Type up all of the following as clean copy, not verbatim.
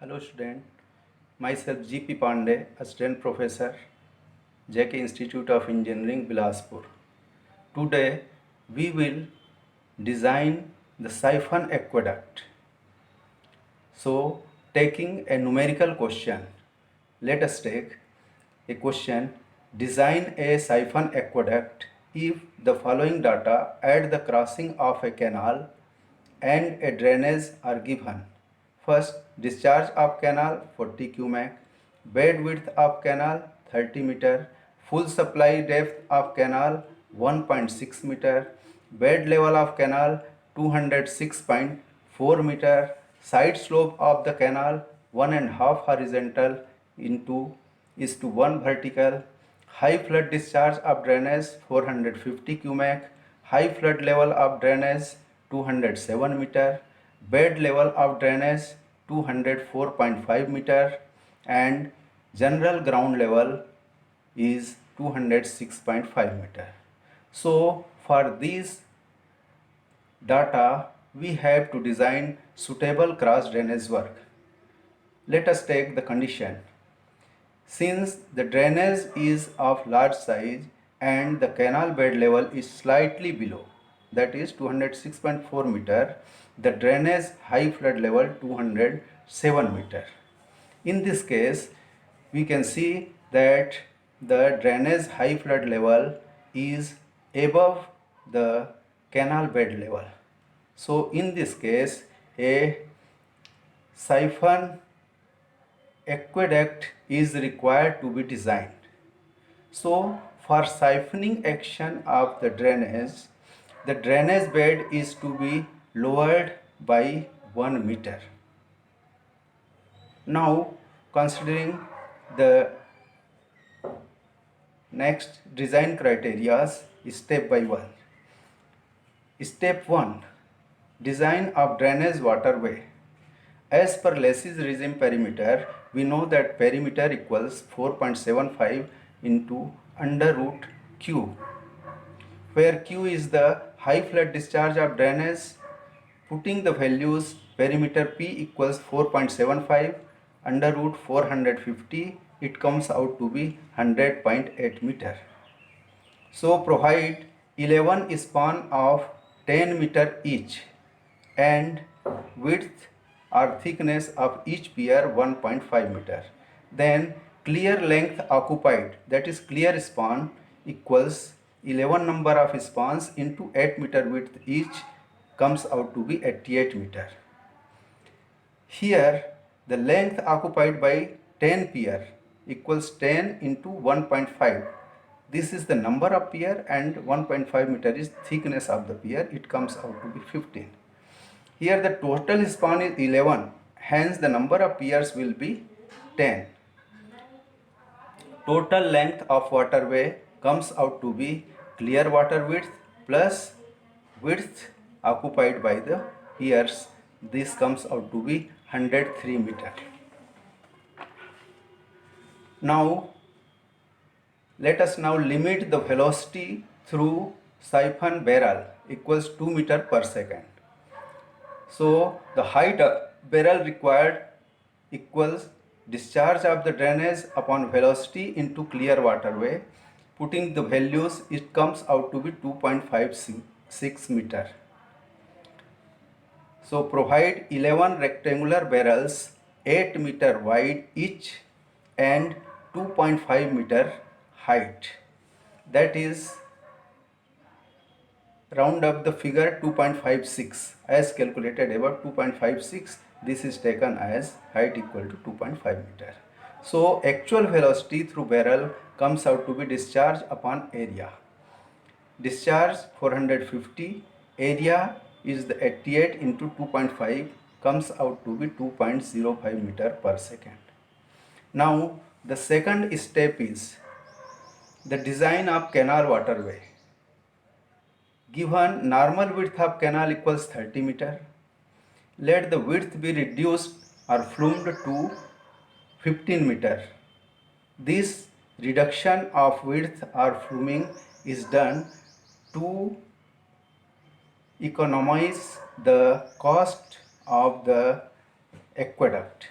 Hello student, myself GP Pandey, Assistant Professor, JK Institute of Engineering, Bilaspur. Today we will design the siphon aqueduct. So taking a numerical question, let us take a question: design a siphon aqueduct if the following data at the crossing of a canal and a drainage are given. First, discharge of canal 40 cumac, bed width of canal 30 meter, full supply depth of canal 1.6 meter, bed level of canal 206.4 meter, side slope of the canal 1.5 horizontal into is to 1 vertical, high flood discharge of drainage 450 cumac, high flood level of drainage 207 meter, bed level of drainage 204.5 meter, and general ground level is 206.5 meter. So for these data we have to design suitable cross drainage work. Let us take the condition. Since the drainage is of large size and the canal bed level is slightly below, that is 206.4 meter, the drainage high flood level 207 meter. In this case, we can see that the drainage high flood level is above the canal bed level. So in this case, a siphon aqueduct is required to be designed. So for siphoning action of the drainage bed is to be lowered by 1 meter. Now considering the next design criteria step by one. Step 1. Design of drainage waterway. As per Lacy's regime perimeter, we know that perimeter equals 4.75 into under root Q, where Q is the high flood discharge of drainage. Putting the values, perimeter P equals 4.75 under root 450, it comes out to be 100.8 meter. So provide 11 span of 10 meter each and width or thickness of each pier 1.5 meter. Then clear length occupied, that is clear span, equals 11 number of spans into 8 meter width each, comes out to be 88 meter. Here the length occupied by 10 pier equals 10 into 1.5. This is the number of pier and 1.5 meter is thickness of the pier. It comes out to be 15. Here the total span is 11. Hence the number of piers will be 10. Total length of waterway comes out to be clear water width plus width occupied by the piers. This comes out to be 103 meter. Now let us now limit the velocity through siphon barrel equals 2 meter per second. So the height of barrel required equals discharge of the drainage upon velocity into clear waterway. Putting the values, it comes out to be 2.56 meter. So provide 11 rectangular barrels 8 meter wide each and 2.5 meter height. That is, round up the figure 2.56 as calculated above. 2.56, this is taken as height equal to 2.5 meter. So actual velocity through barrel comes out to be discharge upon area. Discharge 450, area is the 88 into 2.5, comes out to be 2.05 meter per second. Now the second step is the design of canal waterway. Given normal width of canal equals 30 meter, let the width be reduced or flumed to 15 meter. This reduction of width or fluming is done to economize the cost of the aqueduct.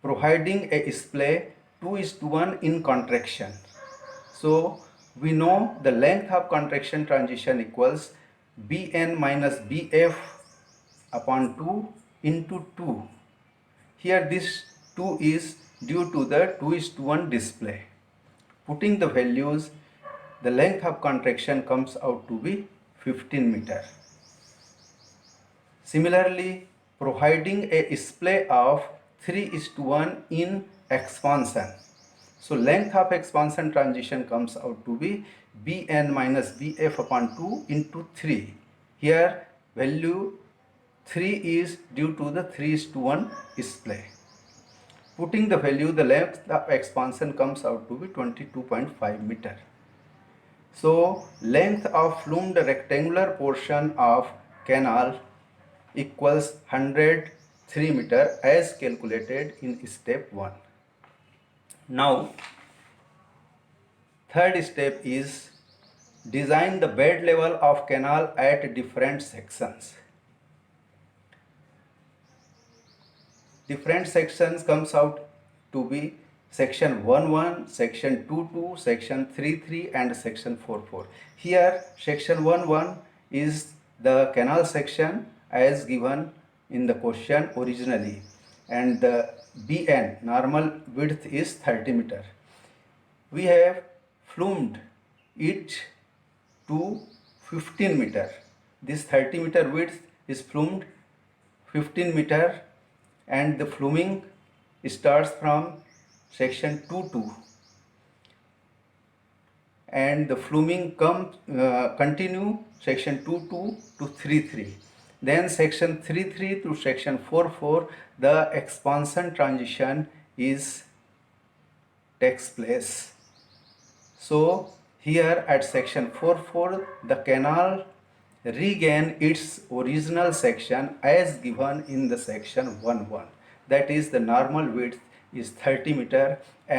providing a splay 2:1 in contraction. So we know the length of contraction transition equals Bn minus Bf upon 2 into 2. Here this 2 is due to the 2:1 display. Putting the values, the length of contraction comes out to be 15 meter. Similarly, providing a splay of 3:1 in expansion. So length of expansion transition comes out to be Bn minus Bf upon 2 into 3. Here value 3 is due to the 3:1 splay. Putting the value, the length of expansion comes out to be 22.5 meter. So length of flumed rectangular portion of canal equals 103 meter as calculated in step 1. Now third step is design the bed level of canal at different sections. Different sections comes out to be section 1:1, section 2:2, section 3:3 and section 4:4. Here section 1:1 is the canal section as given in the question originally, and the Bn normal width is 30 meter. We have flumed it to 15 meter. This 30 meter width is flumed 15 meter, and the fluming starts from section 2:2 and the fluming continue section 2:2 to 3:3. Then section 3:3 to section 4:4 the expansion transition takes place. So here at section 4:4 the canal regain its original section as given in the section 1:1. That is, the normal width is 30 meter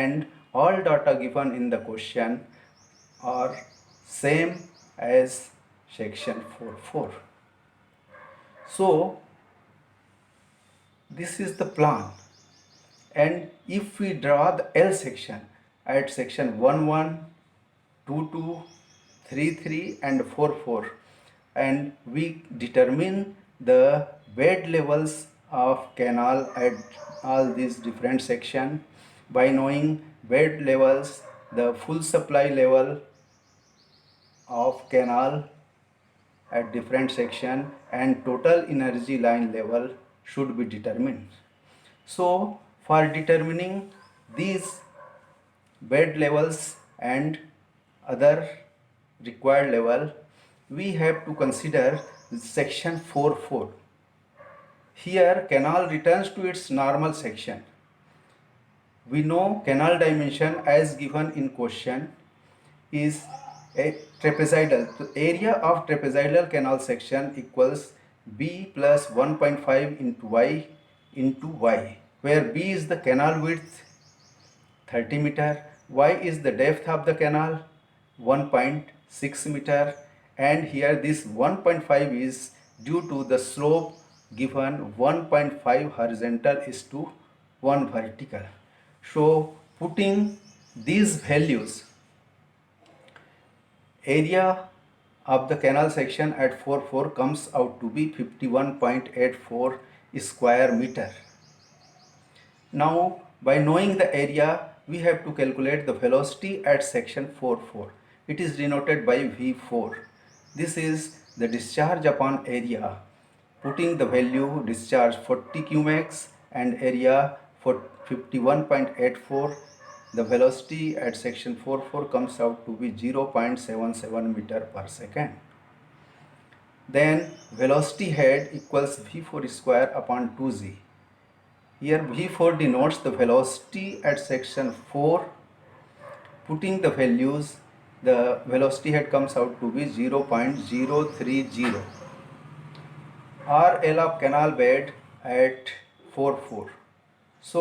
and all data given in the question are same as section 4:4. So this is the plan, and if we draw the L section at section 1:1, 2:2, 3:3 and 4:4, and we determine the bed levels of canal at all these different sections by knowing bed levels, the full supply level of canal at different section and total energy line level should be determined. So for determining these bed levels and other required level, we have to consider section 4:4. Here canal returns to its normal section. We know canal dimension as given in question is a trapezoidal. So area of trapezoidal canal section equals B plus 1.5 into y into y, where B is the canal width 30 meter, y is the depth of the canal 1.6 meter, and here this 1.5 is due to the slope given 1.5 horizontal is to 1 vertical. So putting these values, area of the canal section at 4:4 comes out to be 51.84 square meter. Now by knowing the area, we have to calculate the velocity at section 4:4. It is denoted by V4. This is the discharge upon area. Putting the value discharge 40 cumex and area for 51.84, the velocity at section 4:4 comes out to be 0.77 meter per second. Then velocity head equals V4 square upon 2g. Here V4 denotes the velocity at section 4. Putting the values, the velocity head comes out to be 0.030. RL of canal bed at 4:4. So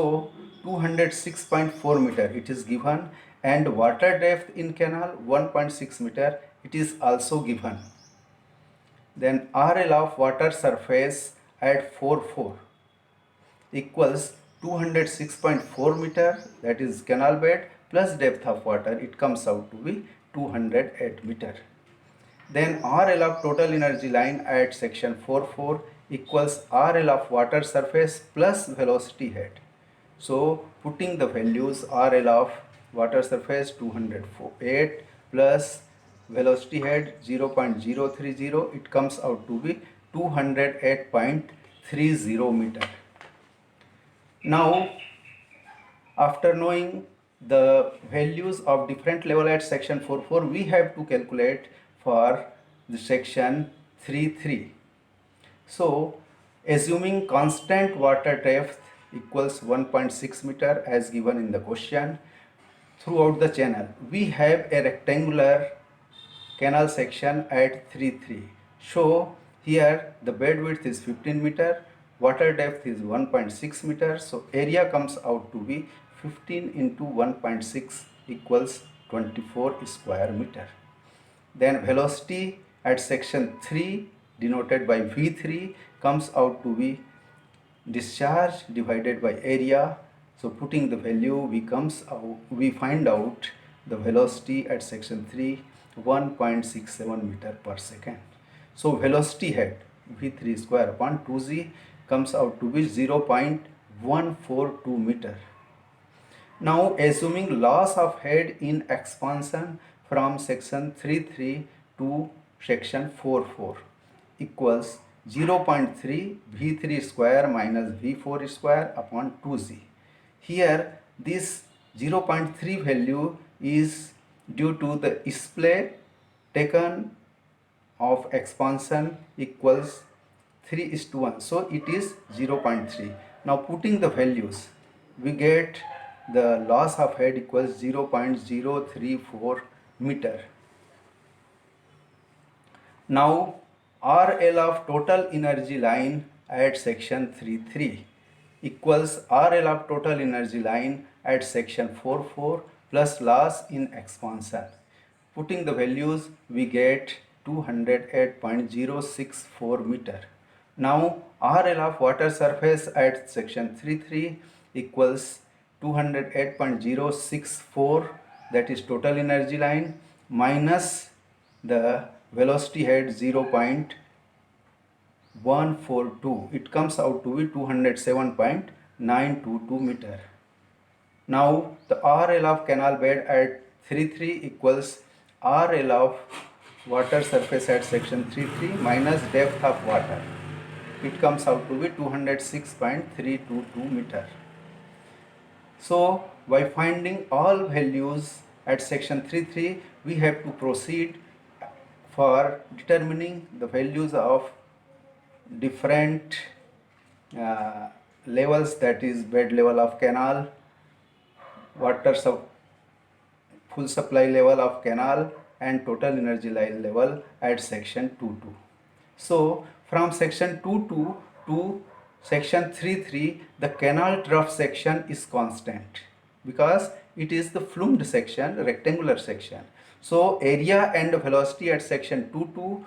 206.4 meter it is given, and water depth in canal 1.6 meter it is also given. Then RL of water surface at 4:4 equals 206.4 meter, that is canal bed, plus depth of water, it comes out to be 208 meter. Then RL of total energy line at section 4.4 equals RL of water surface plus velocity head. So putting the values, RL of water surface 208 plus velocity head 0.030, it comes out to be 208.30 meter. Now, after knowing the values of different level at section 4.4, we have to calculate for the section 3.3. So, assuming constant water depth equals 1.6 meter as given in the question, throughout the channel, we have a rectangular canal section at 3.3. So here the bed width is 15 meter, water depth is 1.6 meter. So area comes out to be 15 into 1.6 equals 24 square meter. Then velocity at section 3 denoted by V3 comes out to be discharge divided by area. So putting the value, we find out the velocity at section 3 1.67 meter per second. So velocity head V3 square upon 2g comes out to be 0.142 meter. Now assuming loss of head in expansion from section 3.3 to section 4.4 equals 0.3 V3 square minus V4 square upon 2g. Here this 0.3 value is due to the splay taken of expansion equals 3:1. So it is 0.3. Now putting the values, we get the loss of head equals 0.034 meter. Now RL of total energy line at section 3.3 equals RL of total energy line at section 4.4 plus loss in expansion. Putting the values, we get 208.064 meter. Now RL of water surface at section 3.3 equals 208.064, that is total energy line, minus the velocity head 0.142, it comes out to be 207.922 meter. Now the RL of canal bed at 3.3 equals RL of water surface at section 3.3 minus depth of water, it comes out to be 206.322 meter. So by finding all values at section 3.3, we have to proceed for determining the values of different levels, that is bed level of canal, full supply level of canal, and total energy line level at section 2.2. So from section 2.2 to section 3.3, the canal trough section is constant because it is the flumed section, rectangular section. So area and velocity at section 2.2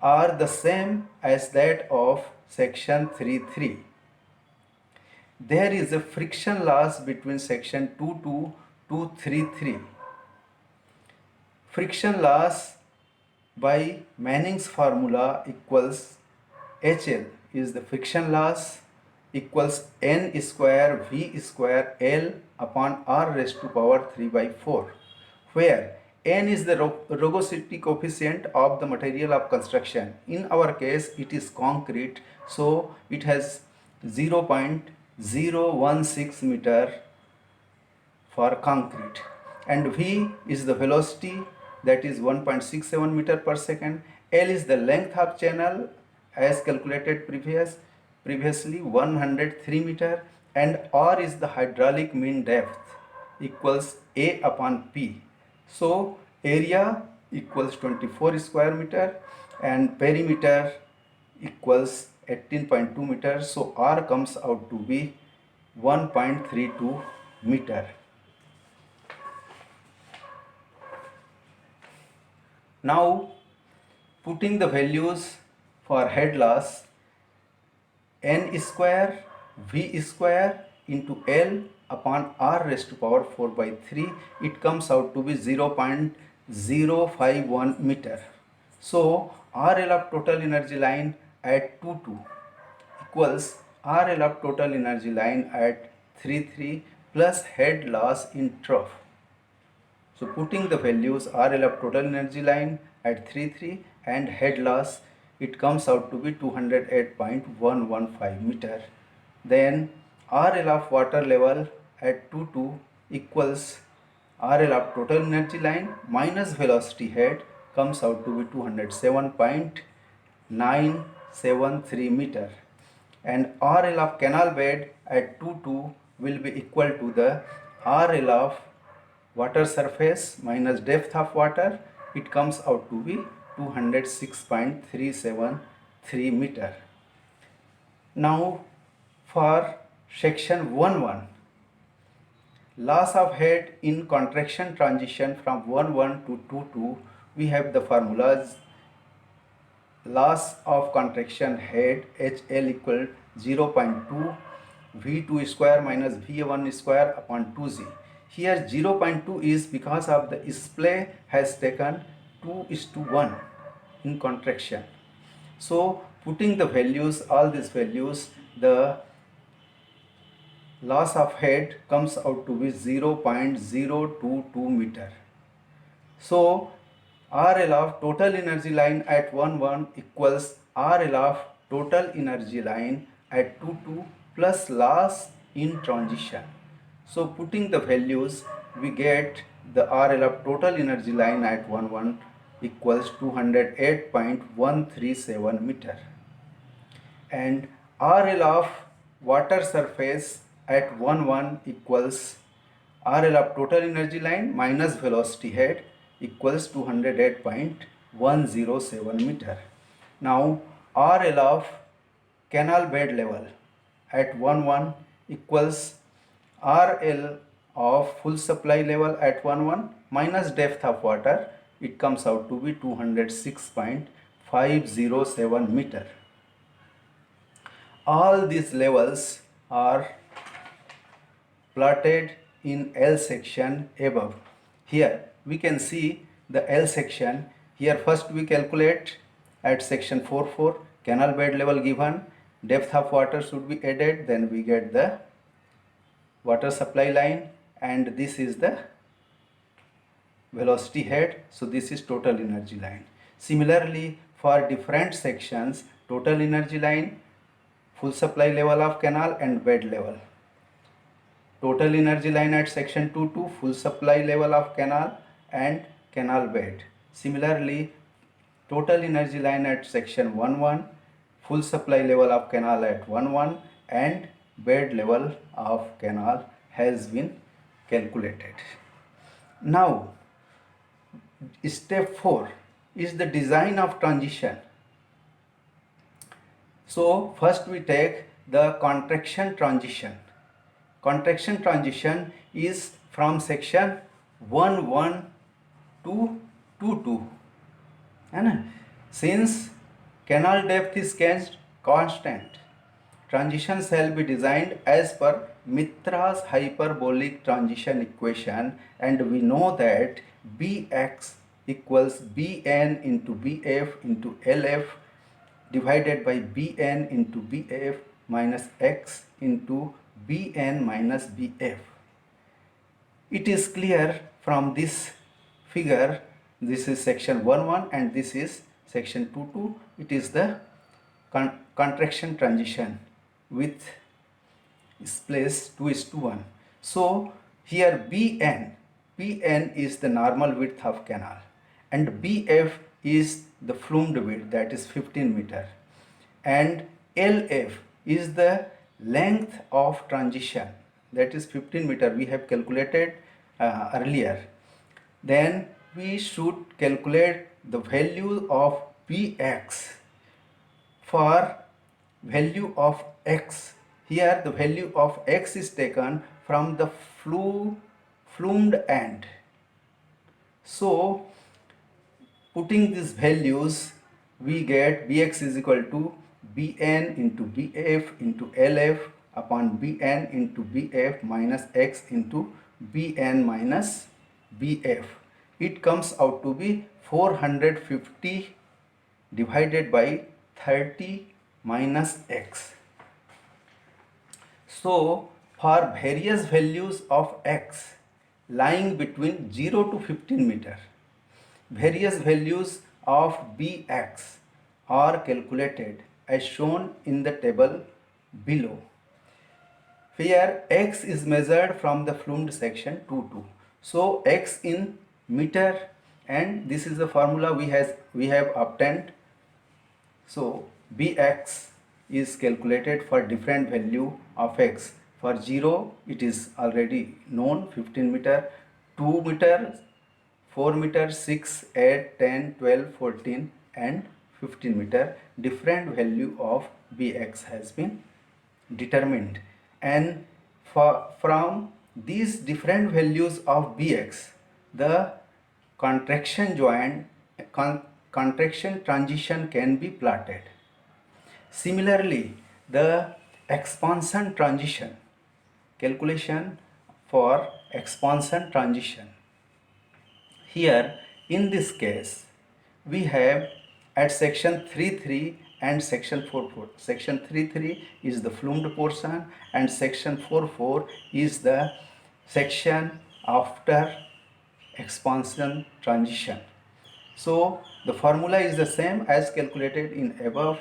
are the same as that of section 3.3. There is a friction loss between section 2.2 to 3.3. Friction loss by Manning's formula equals HL is the friction loss equals N square V square L upon R raised to power 3 by 4, where N is the rugosity coefficient of the material of construction. In our case, it is concrete, so it has 0.016 meter for concrete, and V is the velocity, that is 1.67 meter per second. L is the length of channel as calculated previously 103 meter, and R is the hydraulic mean depth equals A upon P. So area equals 24 square meter and perimeter equals 18.2 meter. So R comes out to be 1.32 meter. Now putting the values for head loss, N square V square into L upon R raised to power 4 by 3, it comes out to be 0.051 meter. So RL of total energy line at 2 equals RL of total energy line at 3 plus head loss in trough. So putting the values RL of total energy line at 3 and head loss, it comes out to be 208.115 meter. Then RL of water level at 2 equals RL of total energy line minus velocity head comes out to be 207.973 meter. And RL of canal bed at 2 will be equal to the RL of water surface minus depth of water. It comes out to be 206.373 meter. Now for section 1.1, loss of head in contraction transition from 1.1 to 2.2, we have the formulas. Loss of contraction head HL equal 0.2 V2 square minus V1 square upon 2Z. Here 0.2 is because of the splay has taken 2:1 in contraction. So putting the values, all these values, the loss of head comes out to be 0.022 meter. So RL of total energy line at 1.1 equals RL of total energy line at 2.2 plus loss in transition. So putting the values, we get the RL of total energy line at 1.1 equals 208.137 meter. And RL of water surface at 1.1 equals RL of total energy line minus velocity head equals 208.107 meter. Now RL of canal bed level at 1.1 equals RL of full supply level at 1.1 minus depth of water, it comes out to be 206.507 meter. All these levels are plotted in L section above. Here we can see the L section. Here first we calculate at section 4.4 canal bed level given, depth of water should be added, then we get the water supply line, and this is the velocity head. So this is total energy line. Similarly for different sections, total energy line, full supply level of canal and bed level. Total energy line at section 2.2, full supply level of canal and canal bed. Similarly, total energy line at section 1.1, full supply level of canal at 1.1 and bed level of canal has been calculated. Now, step 4 is the design of transition. So, first we take the contraction transition. Contraction transition is from section 1.1 to 2.2. And since canal depth is constant, transition shall be designed as per Mitra's hyperbolic transition equation, and we know that Bx equals Bn into Bf into Lf divided by Bn into Bf minus x into Bn minus Bf. It is clear from this figure, this is section 1.1 and this is section 2.2. It is the contraction transition with place 2:1. So here Bn is the normal width of canal and Bf is the flumed width, that is 15 meter, and Lf is the length of transition, that is 15 meter, we have calculated earlier. Then we should calculate the value of Bx for value of x. Here the value of x is taken from the flumed end. So putting these values, we get Bx is equal to Bn into Bf into Lf upon Bn into Bf minus x into Bn minus Bf. It comes out to be 450 divided by 30 minus x. So for various values of x lying between 0 to 15 meter, various values of Bx are calculated as shown in the table below. Here x is measured from the flumed section 2 2. So x in meter, and this is the formula we have obtained. So Bx is calculated for different value of x. For 0 it is already known, 15 meter, 2 meter, 4 meter, 6, 8, 10, 12, 14 and 15 meter. Different value of Bx has been determined, and from these different values of Bx, the contraction transition can be plotted. Similarly, the expansion transition, calculation for expansion transition. Here in this case we have at section 3.3 and section 4.4. Section 3.3 is the flumed portion and section 4.4 is the section after expansion transition. So the formula is the same as calculated in above.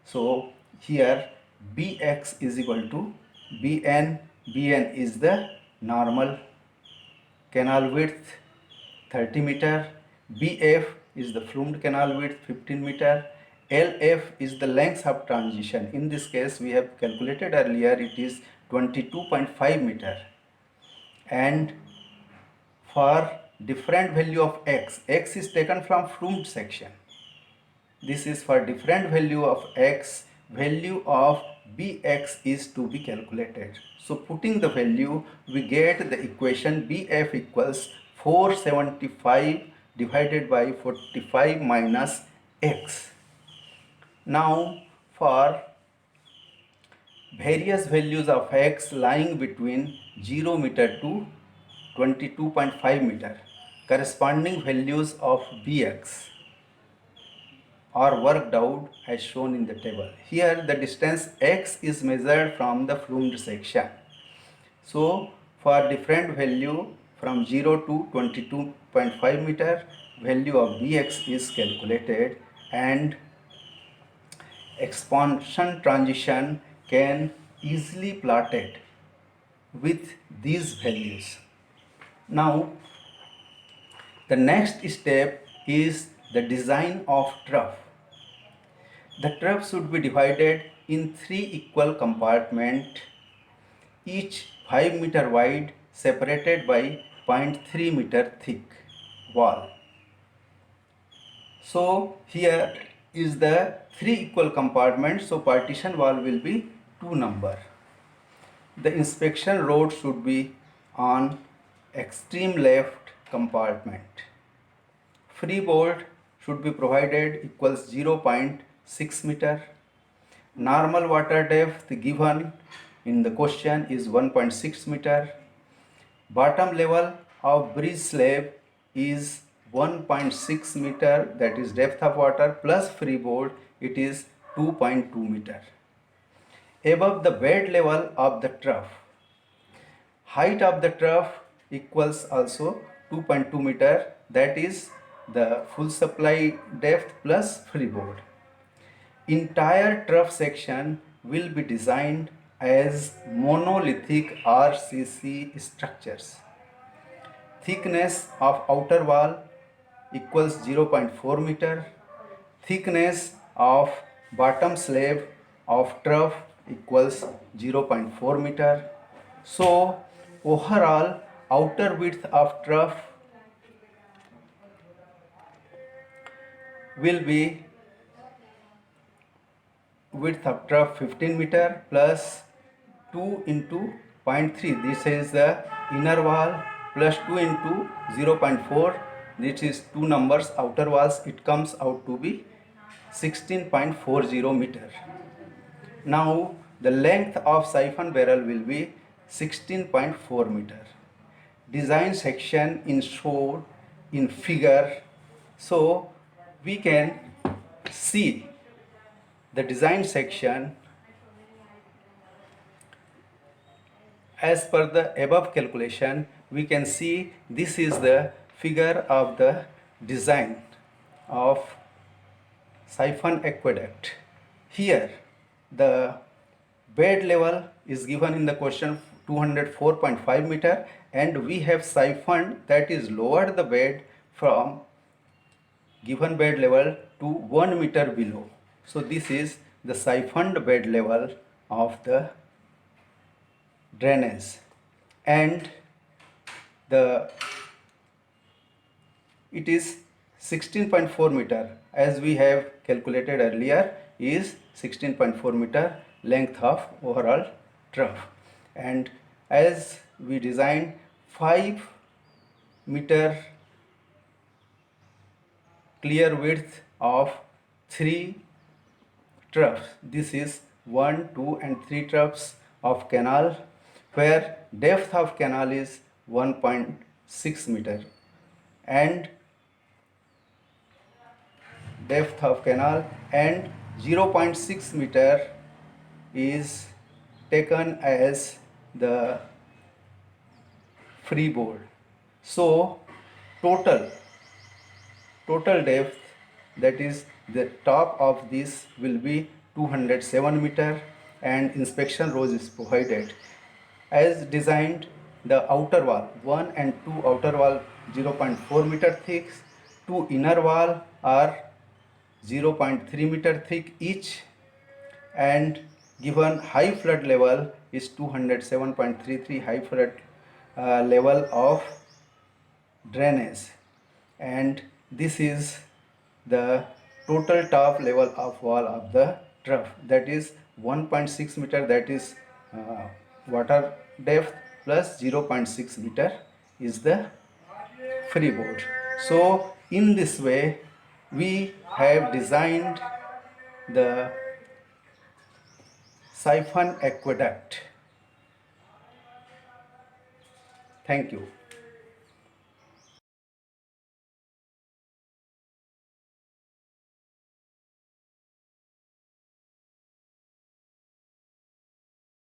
So here Bx is equal to Bn. Bn is the normal canal width 30 meter. Bf is the flumed canal width 15 meter. Lf is the length of transition. In this case we have calculated earlier, it is 22.5 meter. And for different value of x, x is taken from flumed section. This is for different value of x, value of Bx is to be calculated. So putting the value, we get the equation Bf equals 475 divided by 45 minus x. Now for various values of x lying between 0 meter to 22.5 meter, corresponding values of Bx are worked out as shown in the table. Here the distance x is measured from the flumed section. So for different value from 0 to 22.5 meter, value of Bx is calculated, and expansion transition can easily plotted with these values. Now the next step is the design of trough. The trough should be divided in 3 equal compartments, each 5 meter wide, separated by 0.3 meter thick wall. So here is the 3 equal compartments, so partition wall will be 2 number. The inspection rod should be on extreme left compartment. Freeboard should be provided equals 0.6 meter. Normal water depth given in the question is 1.6 meter. Bottom level of bridge slab is 1.6 meter, that is depth of water, plus freeboard it is 2.2 meter. Above the bed level of the trough, height of the trough equals also 2.2 meter, that is the full supply depth plus freeboard. Entire trough section will be designed as monolithic RCC structures. Thickness of outer wall equals 0.4 meter. Thickness of bottom slab of trough equals 0.4 meter. So overall outer width of trough will be width of trough 15 meter plus 2 into 0.3, this is the inner wall, plus 2 into 0.4, this is 2 numbers outer walls, it comes out to be 16.40 meter. Now the length of siphon barrel will be 16.4 meter. Design section in shown in figure. So we can see the design section as per the above calculation. We can see this is the figure of the design of siphon aqueduct. Here the bed level is given in the question 204.5 meter, and we have siphoned, that is lowered the bed from given bed level to 1 meter below. So this is the siphoned bed level of the drainage, and the it is 16.4 meter as we have calculated earlier, is 16.4 meter length of overall trough. And as we designed 5 meter clear width of 3 troughs. This is 1, 2 and 3 troughs of canal, where depth of canal is 1.6 meter and depth of canal, and 0.6 meter is taken as the freeboard. So total depth, that is the top of this, will be 207 meter, and inspection rows is provided. As designed, the outer wall 1 and 2 outer wall 0.4 meter thick, 2 inner wall are 0.3 meter thick each, and given high flood level is 207.33 high flood level of drainage, and this is the total top level of wall of the trough, that is 1.6 meter, that is water depth, plus 0.6 meter is the freeboard. So in this way we have designed the siphon aqueduct. Thank you.